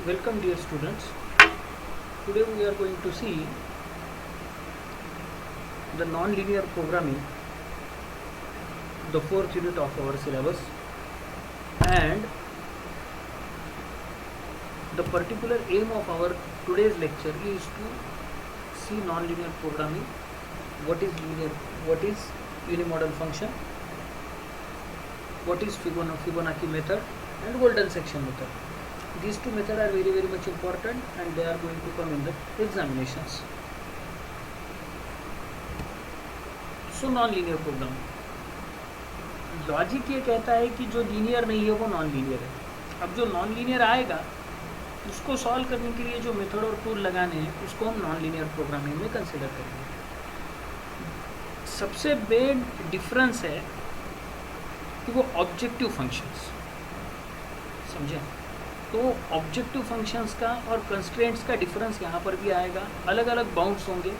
Welcome dear students. Today we are going to see the non-linear programming, the fourth unit of our syllabus, and the particular aim of our today's lecture is to see non-linear programming, what is linear, what is unimodal function, what is Fibonacci method and golden section method. These two methods are very much important and they are going to come in the examinations. So non-linear program, logic ये कहता है कि जो linear नहीं है वो non linear है. अब जो नॉन लीनियर आएगा उसको सॉल्व करने के लिए जो मेथड और टूल लगाने हैं उसको हम नॉन लीनियर प्रोग्रामिंग में कंसिडर करेंगे. सबसे मेन डिफरेंस है कि वो ऑब्जेक्टिव फंक्शंस, समझे? तो ऑब्जेक्टिव फंक्शंस का और कंस्ट्रेंट्स का डिफरेंस यहाँ पर भी आएगा, अलग अलग बाउंड्स होंगे.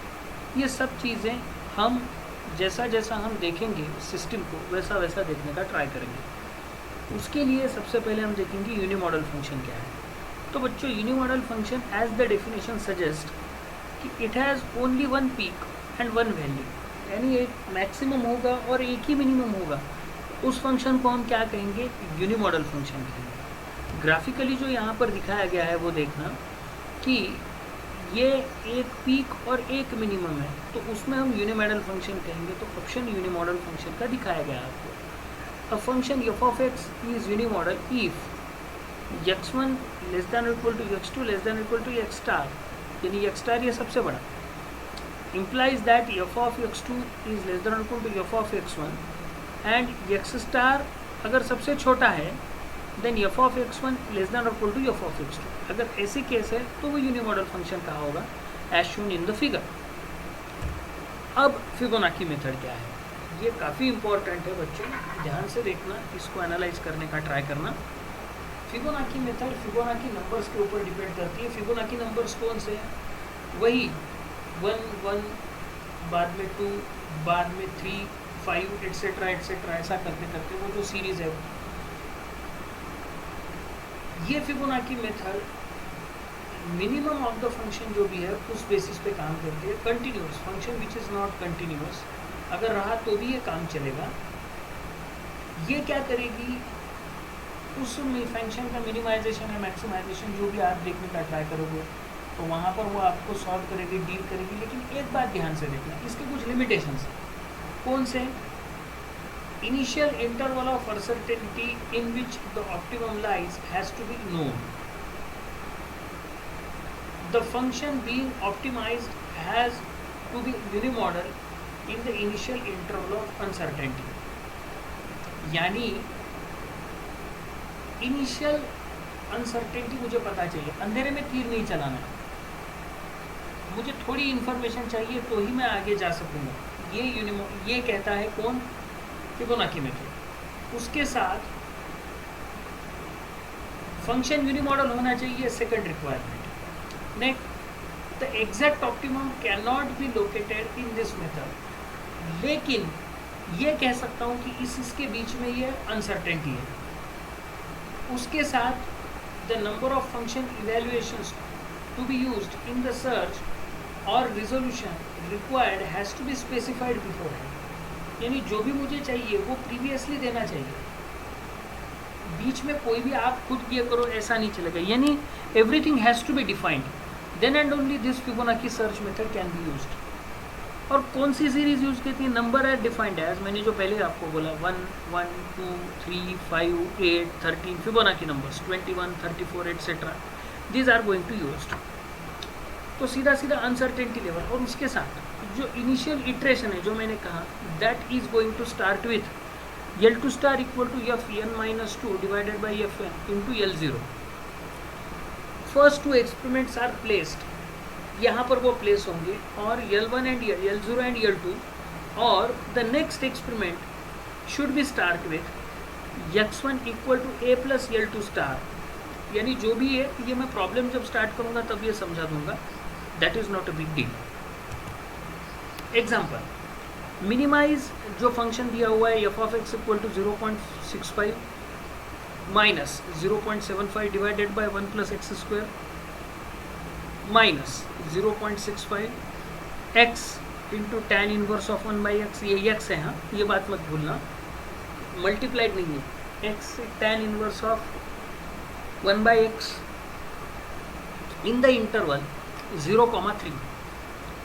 ये सब चीज़ें हम जैसा जैसा हम देखेंगे सिस्टम को वैसा वैसा देखने का ट्राई करेंगे. उसके लिए सबसे पहले हम देखेंगे यूनिमॉडल फंक्शन क्या है. तो बच्चों, unimodal function as the definition suggest कि it has only one peak and one value, यानी एक मैक्सिमम होगा और एक ही मिनिमम होगा. उस फंक्शन को हम क्या कहेंगे? यूनिमॉडल फंक्शन कहेंगे. ग्राफिकली जो यहाँ पर दिखाया गया है वो देखना कि ये एक पीक और एक मिनिमम है, तो उसमें हम यूनिमॉडल फंक्शन कहेंगे. तो ऑप्शन यूनिमॉडल फंक्शन का दिखाया गया है आपको. A function f of x is unimodal if x1 less than or equal to x2 less than or equal to x star, यानी x star ये सबसे बड़ा, implies that f of x2 is less than or equal to f of x1 and x star अगर सबसे छोटा है then f of x1 less than और equal to f of x2. अगर ऐसी केस है तो वो यूनिमॉडल फंक्शन कहा होगा as shown in the figure. अब फिबोनाची मेथड क्या है? ये काफ़ी इंपॉर्टेंट है बच्चों, ध्यान से देखना, इसको एनालाइज करने का ट्राई करना. फिबोनाची मेथड फिबोनाची नंबर्स के ऊपर डिपेंड करती है. फिबोनाची नंबर्स कौन से हैं? वही 1 1, बाद में 2, बाद में 3 5 एट्सेट्रा एट्सेट्रा, ऐसा करते करते वो जो सीरीज़ है. ये Fibonacci method minimum of the function जो भी है उस बेसिस पे काम करती है. Continuous function which is not continuous अगर रहा तो भी ये काम चलेगा. ये क्या करेगी? उस फंक्शन का मिनिमाइजेशन या मैक्सिमाइजेशन जो भी आप देखने का ट्राई करोगे तो वहाँ पर वो आपको सॉल्व करेगी, डील करेगी. लेकिन एक बात ध्यान से देखना, इसके कुछ लिमिटेशंस हैं. कौन से? Initial interval of uncertainty in which the optimum lies has to be known. The function being optimized has to be unimodal in the initial interval of uncertainty. यानी इनिशियल अनसर्टेनिटी मुझे पता चाहिए, अंधेरे में तीर नहीं चलाना है, मुझे थोड़ी इन्फॉर्मेशन चाहिए तो ही मैं आगे जा सकूँगा. ये कहता है कौन? Fibonacci method. उसके साथ फंक्शन यूनिमॉडल होना चाहिए, second requirement. Next, the exact optimum can not be located in this method. लेकिन ये कह सकता हूँ कि इसके बीच में ये अनसर्टेनिटी है. उसके साथ the number of function evaluations to be used in the search और resolution required has to be specified beforehand. यानी जो भी मुझे चाहिए वो प्रीवियसली देना चाहिए. बीच में कोई भी आप खुद ये करो ऐसा नहीं चलेगा. यानी everything has to be defined, then and only this Fibonacci search method can be used. और कौन सी सीरीज यूज की थी? नंबर है डिफाइंड एज, मैंने जो पहले आपको बोला 1 1 2 3 5 8 13 Fibonacci numbers 21 34 etcetera, these are going to used. तो सीधा सीधा अनसर्टेनिटी लेवल. और उसके साथ जो इनिशियल इटरेशन है जो मैंने कहा, that is going to start with L2 star equal to Fn-2 divided by Fn into L0. First two experiments are placed, यहाँ पर वो प्लेस होंगे, और L1 and L0 and L2. और the next experiment should be start with x1 equal to A plus L2 star. यानी जो भी है ये मैं प्रॉब्लम जब स्टार्ट करूँगा तब ये समझा दूंगा. That is not a big deal. Example, minimize जो फंक्शन दिया हुआ है f of x equal to 0.65, minus 0.75 divided by 1 plus x square minus 0.65 x into tan inverse of 1 by x, ये एक्स है, हाँ ये बात मत भूलना, मल्टीप्लाइड नहीं है, x tan inverse of 1 by x in the interval 0,3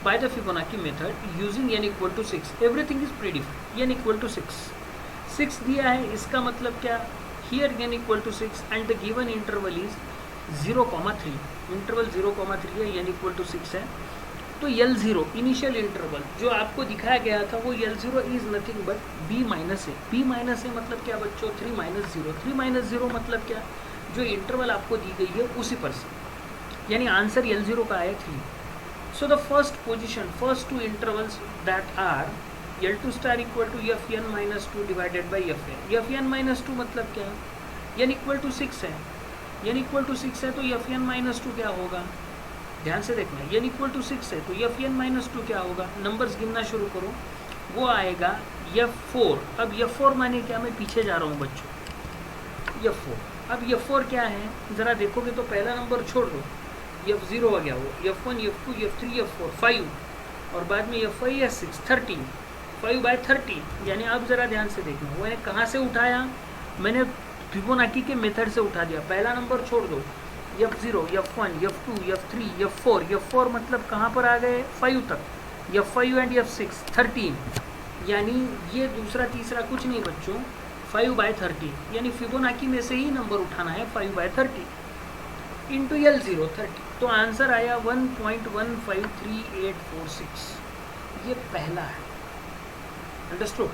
by the Fibonacci method using n equal to 6. Everything is predefined. n equal to 6. 6 दिया है, इसका मतलब क्या? Here n equal to 6 and the given interval is 0,3. Interval 0,3 है, n equal to 6 है. तो L0 initial interval जो आपको दिखाया गया था वो L0 is nothing but b minus A. b minus A मतलब क्या बच्चों? 3 माइनस 0. 3 माइनस 0 मतलब क्या? जो इंटरवल आपको दी गई है उसी पर से, यानी आंसर L0 का है 3. So the first position, first two intervals that are L2 star equal to Fn minus 2 divided by Fn. Fn minus 2 मतलब क्या? n equal to 6 है. n equal to 6 है तो Fn minus 2 क्या होगा? ध्यान से देखना, n equal to 6 है तो Fn minus 2 क्या होगा? नंबर्स गिनना शुरू करो, वो आएगा F4. अब F4 माने क्या? मैं पीछे जा रहा हूँ बच्चों. F4, अब F4 क्या है ज़रा देखोगे तो पहला नंबर छोड़ दो, F0 आ गया, वो F1, F2, F3, F4, 5 और बाद में F5, F6, 13, 5 by 30. यानी अब ज़रा ध्यान से देखना, मैंने कहाँ से उठाया? मैंने फिबोनाची के मेथड से उठा दिया. पहला नंबर छोड़ दो, F0, F1, F2, F3, F4. F4 मतलब कहाँ पर आ गए? 5 तक. F5 and F6, 13. यानी ये दूसरा तीसरा कुछ नहीं बच्चों, 5 by 30. यानी फिबोनाची में से ही नंबर उठाना है, 5 by 30 इंटू L0 30. तो आंसर आया 1.153846. ये पहला है. Understood?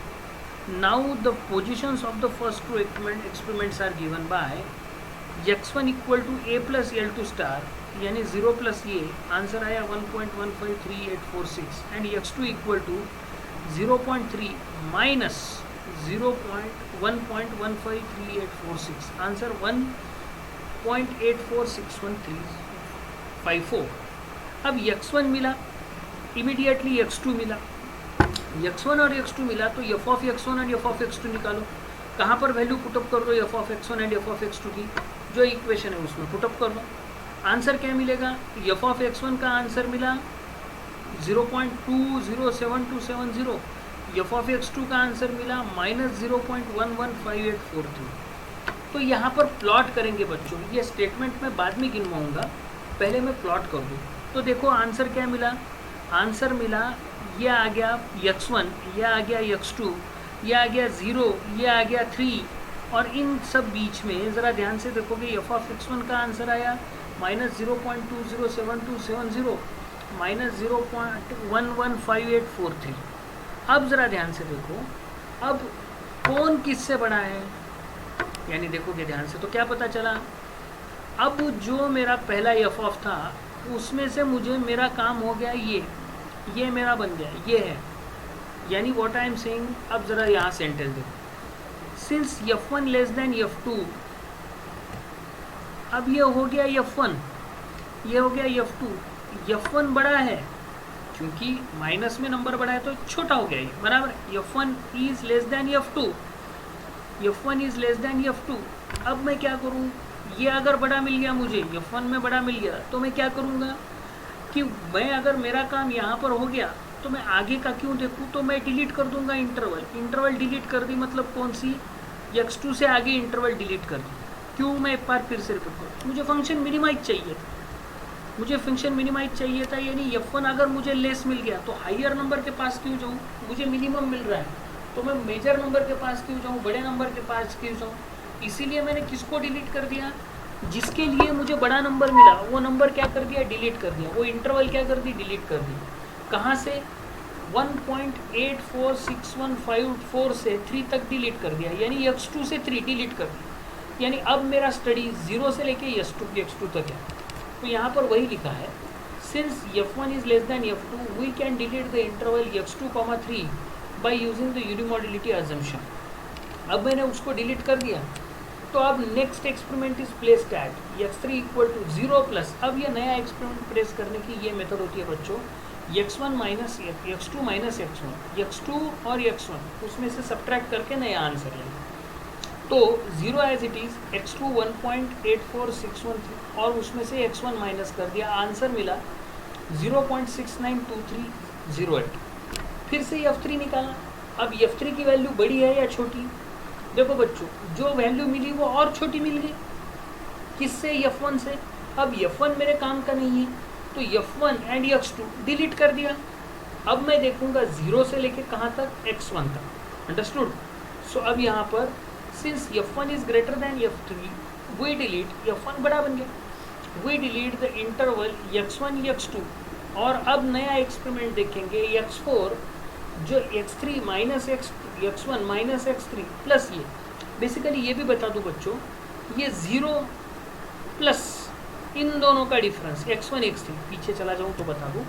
Now the positions of the first two experiments are given by x1 equal to a plus L2 star यानी 0 प्लस ये, आंसर आया 1.153846 and x2 equal to 0.3 minus 1.153846, answer 1.846154. अब x1 मिला, इमीडिएटली x2 मिला. x1 और x2 मिला तो f of x1 और f of x2 निकालो. कहाँ पर वैल्यू पुटअप कर दो f of x1 and f of x2 की? जो इक्वेशन है उसमें पुटअप कर दो. आंसर क्या मिलेगा? f of x1 का आंसर मिला 0.207270. f of x2 का आंसर मिला -0.115843. तो यहाँ पर प्लॉट करेंगे बच्चों, ये स्टेटमेंट मैं बाद में गिनवाऊंगा, पहले मैं प्लॉट कर दूँ. तो देखो आंसर क्या मिला? आंसर मिला ये आ गया x1, ये आ गया x2, ये आ गया 0, ये आ गया 3 और इन सब बीच में ज़रा ध्यान से देखोगे f of x1 का आंसर आया -0.207270 -0.115843. अब ज़रा ध्यान से देखो, अब कौन किससे बड़ा है? यानी देखोगे ध्यान से तो क्या पता चला? अब जो मेरा पहला f ऑफ था उसमें से मुझे मेरा काम हो गया, ये मेरा बन गया, ये है. यानी व्हाट आई एम सेइंग, अब ज़रा यहाँ सेंटेंस देखो, since f1 less than f2, अब ये हो गया f1, ये हो गया f2. f1 बड़ा है क्योंकि माइनस में नंबर बड़ा है तो छोटा हो गया ये, बराबर. f1 is less than f2, f1 is less than f2. अब मैं क्या करूँ? ये अगर बड़ा मिल गया मुझे, f1 में बड़ा मिल गया, तो मैं क्या करूँगा कि मैं अगर मेरा काम यहाँ पर हो गया तो मैं आगे का क्यों देखूँ? तो मैं डिलीट कर दूंगा इंटरवल डिलीट कर दी, मतलब कौन सी? x2 से आगे इंटरवल डिलीट कर दी. क्यों? मैं एक बार फिर से रिपीट करूँ, मुझे फंक्शन मिनिमाइज चाहिए था, यानी f1 अगर मुझे लेस मिल गया तो हाइयर नंबर के पास क्यों जाऊँ? मुझे मिनिमम मिल रहा है तो मैं मेजर नंबर के पास क्यों जाऊँ? बड़े नंबर के पास क्यों जाऊँ? इसीलिए मैंने किसको डिलीट कर दिया? जिसके लिए मुझे बड़ा नंबर मिला वो नंबर क्या कर दिया? डिलीट कर दिया. वो इंटरवल क्या कर दी? डिलीट कर दी. कहाँ से? 1.846154 से 3 तक डिलीट कर दिया, यानी x2 से 3 डिलीट कर दिया. यानी अब मेरा स्टडी 0 से लेके x2 तक है. तो यहाँ पर वही लिखा है, since f1 is less than f2 we can delete the interval x2, 3 by using the unimodality assumption. अब मैंने उसको डिलीट कर दिया. तो अब next experiment is placed at x3 equal to 0 plus. अब ये नया एक्सपेरिमेंट प्लेस करने की ये मेथड होती है बच्चों, x1 minus x2 minus x1, x2 और x1 उसमें से सब्ट्रैक्ट करके नया आंसर लेना. तो तो 0 एज इट इज़, x2 1.84613 और उसमें से x1 माइनस कर दिया, आंसर मिला 0.692308। फिर से f3 निकाला। अब f3 की वैल्यू बड़ी है या छोटी? देखो बच्चों, जो वैल्यू मिली वो और छोटी मिल गई। किससे? f1 से। अब f1 मेरे काम का नहीं है, तो f1 एंड x2 डिलीट कर दिया। अब मैं देखूंगा 0 से लेके कहाँ तक? x1 तक। अंडरस्टूड? सो अब यहाँ पर since f1 is greater than f3, we delete, f1 बड़ा बन गया, we delete the interval x1 x2। और अब नया एक्सपेरिमेंट देखेंगे x4 जो x3 minus x1 minus x3 plus ये। बेसिकली ये भी बता दूं बच्चों, ये 0 प्लस इन दोनों का डिफरेंस x1 x3, पीछे चला जाऊं तो बता दूं,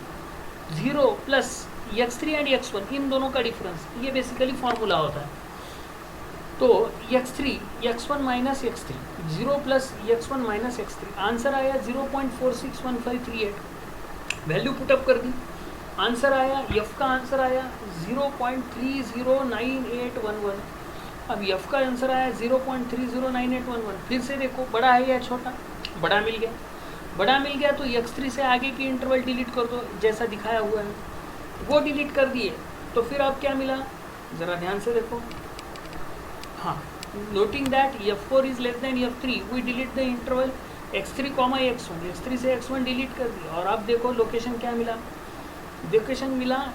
0 प्लस x3 एंड x1 इन दोनों का डिफरेंस, ये बेसिकली फॉर्मूला होता है। तो x3 x1 minus x3, 0 plus x1 minus x3, answer आया 0.461538। वैल्यू पुटअप कर दी, आंसर आया, f का आंसर आया 0.309811। अब f का आंसर आया 0.309811। फिर से देखो बड़ा है या छोटा? बड़ा मिल गया। बड़ा मिल गया तो x3 से आगे की इंटरवल डिलीट कर दो, जैसा दिखाया हुआ है वो डिलीट कर दिए। तो फिर अब क्या मिला, ज़रा ध्यान से देखो। हाँ, noting that f4 is less than f3, we delete the interval x3, x1, x3 से x1 डिलीट कर दिया। और अब देखो लोकेशन क्या मिला, लोकेशन मिला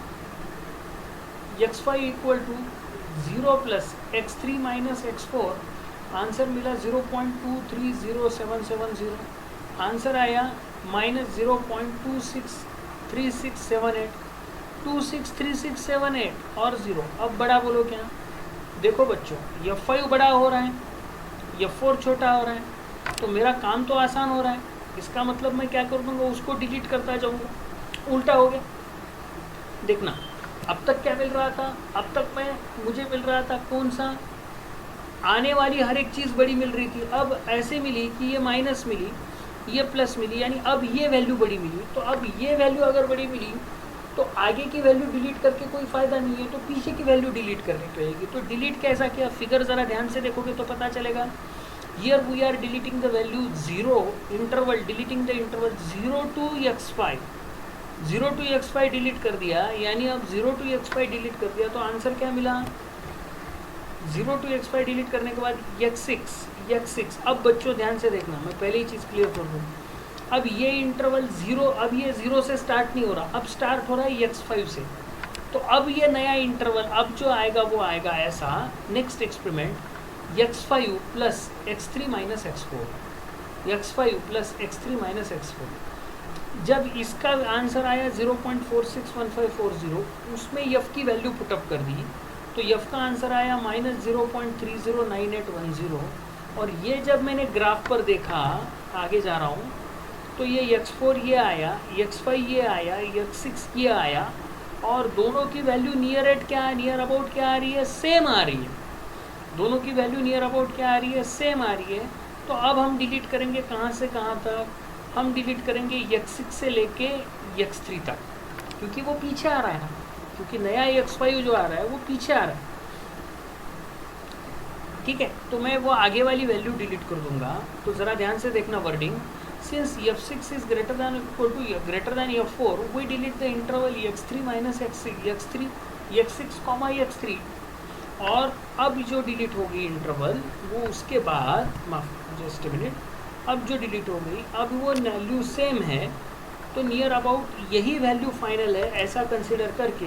x5 equal to 0 plus x3 minus x4, answer मिला 0.230770, आंसर आया माइनस 0.263678, 263678 और 0। अब बड़ा बोलो क्या? देखो बच्चों, f5 बड़ा हो रहा है, f4 छोटा हो रहा है, तो मेरा काम तो आसान हो रहा है। इसका मतलब मैं क्या कर दूंगा, उसको डिलीट करता जाऊंगा। उल्टा हो गया। देखना, अब तक क्या मिल रहा था? अब तक मुझे मिल रहा था कौन सा? आने वाली हर एक चीज़ बड़ी मिल रही थी। अब ऐसे मिली कि ये माइनस मिली, ये प्लस मिली, यानी अब ये वैल्यू बड़ी मिली। तो अब ये वैल्यू अगर बड़ी मिली तो आगे की वैल्यू डिलीट करके कोई फ़ायदा नहीं है, तो पीछे की वैल्यू डिलीट करनी पड़ेगी। तो डिलीट कैसा किया? फिगर ज़रा ध्यान से देखोगे तो पता चलेगा। Here we are deleting the value 0 interval, deleting the interval 0 to x5, 0 to x5 delete कर दिया, यानी अब 0 to x5 डिलीट कर दिया तो आंसर क्या मिला? 0 to x5 डिलीट करने के बाद x6। अब बच्चों ध्यान से देखना, मैं पहले ही चीज़ क्लियर कर दूँ। अब ये इंटरवल 0, अब ये 0 से स्टार्ट नहीं हो रहा, अब स्टार्ट हो रहा है x5 से। तो अब ये नया इंटरवल अब जो आएगा वो आएगा ऐसा, next experiment x5 plus x3 minus x4, x5 plus x3 minus x4। जब इसका आंसर आया 0.461540, उसमें f की वैल्यू पुटअप कर दी, तो f का आंसर आया माइनस 0.309810। और ये जब मैंने ग्राफ पर देखा, आगे जा रहा हूँ, तो ये x4 ये आया, x5 ये आया, x6 ये आया, और दोनों की वैल्यू नियर एट क्या, नियर अबाउट क्या आ रही है? सेम आ रही है। दोनों की वैल्यू नियर अबाउट क्या आ रही है? सेम आ रही है। तो अब हम डिलीट करेंगे कहाँ से कहाँ तक? हम डिलीट करेंगे x6 से लेके x3 तक, क्योंकि वो पीछे आ रहा है ना, क्योंकि नया x5 जो आ रहा है वो पीछे आ रहा है। ठीक है, तो मैं वो आगे वाली वैल्यू डिलीट कर दूंगा। तो ज़रा ध्यान से देखना wording, since f6 is greater than equal to greater than f4, we delete the interval x3 minus x6 comma x3। और अब जो डिलीट हो गई इंटरवल, वो उसके बाद, माफ जस्ट ए मिनट, अब जो डिलीट हो गई, अब वो वैल्यू सेम है, तो नियर अबाउट यही वैल्यू फाइनल है, ऐसा कंसिडर करके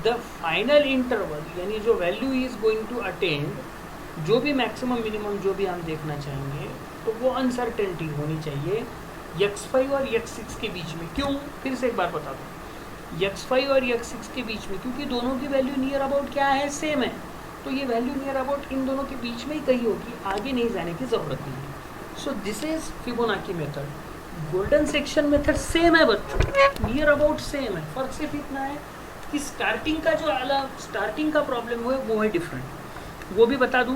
द फाइनल इंटरवल, यानी जो value is going to attend, जो भी मैक्सिमम मिनिमम जो भी हम देखना चाहेंगे, तो वो अनसर्टेनिटी होनी चाहिए x5 और x6 के बीच में। क्यों? फिर से एक बार बता दूँ, x5 और x6 के बीच में, क्योंकि दोनों की वैल्यू नियर अबाउट क्या है? सेम है। तो ये वैल्यू नियर अबाउट इन दोनों के बीच में ही कहीं होगी, आगे नहीं जाने की ज़रूरत नहीं है। So this is Fibonacci method. Golden section method same है बच्चों, नियर अबाउट सेम है, फर्क सिर्फ इतना है कि स्टार्टिंग का जो अलग स्टार्टिंग का प्रॉब्लम है वो है डिफरेंट। वो भी बता दूँ,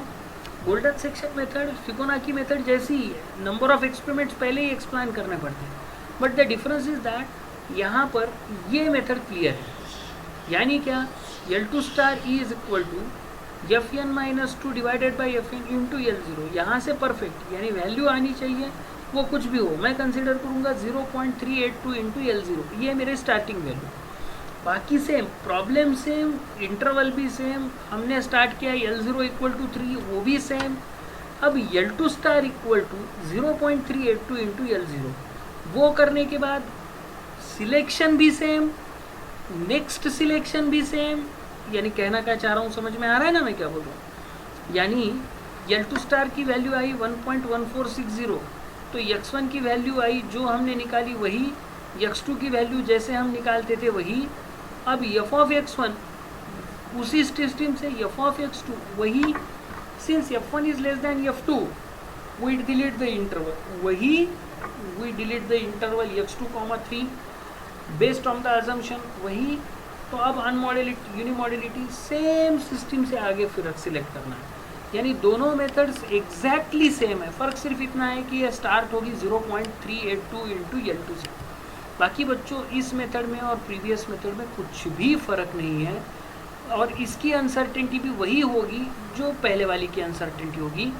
golden section method Fibonacci method जैसी ही है, नंबर ऑफ एक्सपेरिमेंट्स पहले ही एक्सप्लेन करने पड़ते हैं, but the difference is that यहाँ पर ये मेथड क्लियर है। यानी क्या? L2 star E is equal to F N minus two divided by F N into L zero, यहाँ से परफेक्ट यानी वैल्यू आनी चाहिए, वो कुछ भी हो मैं कंसिडर करूँगा 0.382 इंटू एल ज़ीरो, ये मेरे स्टार्टिंग वैल्यू। बाकी सेम, प्रॉब्लम सेम, इंटरवल भी सेम, हमने स्टार्ट किया एल ज़ीरो इक्वल टू 3, वो भी सेम। अब L two star equal to 0.382 into L zero, वो करने के बाद सिलेक्शन भी सेम, नेक्स्ट सिलेक्शन भी सेम, यानी कहना क्या चाह रहा हूँ समझ में आ रहा है ना मैं क्या बोल रहा हूँ। यानी एल टू स्टार की वैल्यू आई 1.1460, तो x1 की वैल्यू आई जो हमने निकाली वही, x2 की वैल्यू जैसे हम निकालते थे वही। अब f ऑफ x1 उसी सिस्टम से f ऑफ x2 वही, since f1 is less than f2 we delete the interval, वही we delete the interval x2, 3 based on the assumption वही। तो अब अनमॉडलिटी यूनिमॉडलिटी सेम सिस्टम से आगे फिर सिलेक्ट करना है, यानी दोनों मेथड्स एग्जैक्टली सेम है, फ़र्क सिर्फ इतना है कि ये स्टार्ट होगी 0.382 इंटू एल टू से। बाकी बच्चों इस मेथड में और प्रीवियस मेथड में कुछ भी फ़र्क नहीं है, और इसकी अनसर्टेनिटी भी वही होगी जो पहले वाली की अनसर्टेनिटी होगी।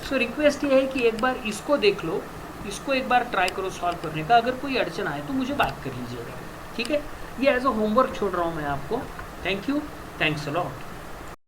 सो रिक्वेस्ट ये है कि एक बार इसको देख लो, इसको एक बार ट्राई करो सॉल्व करने का, अगर कोई अड़चन आए तो मुझे बात कर लीजिएगा, ठीक है। ये एज अ होमवर्क छोड़ रहा हूँ मैं आपको। Thank you, thanks a lot.